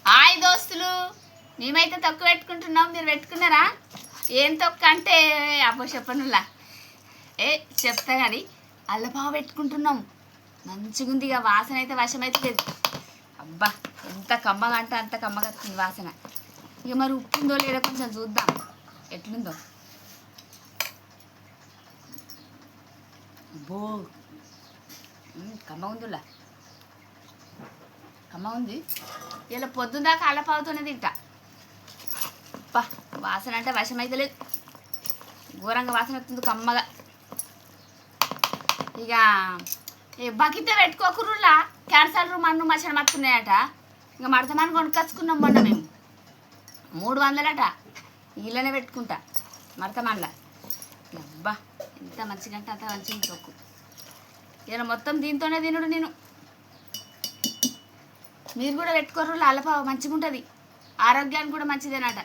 Hi దోస్తులు, మేమైతే తొక్కు పెట్టుకుంటున్నాం. మీరు పెట్టుకున్నారా? ఏం తొక్క అంటే అబ్బో చెప్పనులా చెప్తా కానీ అల్లపావు పెట్టుకుంటున్నాం. మంచిగా ఉంది. ఇక వాసన అయితే వశమైతే లేదు. అబ్బా ఎంత కమ్మగా అంటే అంత కమ్మగా వస్తుంది వాసన. ఇక మరి ఉప్పు ఉందో లేదో కొంచెం చూద్దాం ఎట్లుందో. అబ్బో కమ్మ ఉందిలా, కమ్మ ఉంది. ఇలా పొద్దున్న దాకా అల్లపావుతోనే తింటా. అబ్బా వాసన అంటే వశమైతే లేదు, ఘోరంగా వాసన వస్తుంది కమ్మగా. ఇక బకెట్ పెట్టుకోకుర్రులా క్యాన్సర్లు మన్ను మచ్చలు మత్తున్నాయట. ఇక మడతమాన్ని కొనుక్కొచ్చుకున్నాం మొన్న మేము, 300 ఇళ్ళనే పెట్టుకుంటా మడతమాన్లా. అబ్బా ఎంత మంచిగా అంటే అంత మంచిగా తొక్కు. ఇలా మొత్తం దీంతోనే తినుడు నేను. మీరు కూడా పెట్టుకోర్రులా అల్లపావు, మంచిగా ఉంటుంది, ఆరోగ్యానికి కూడా మంచిదేనట.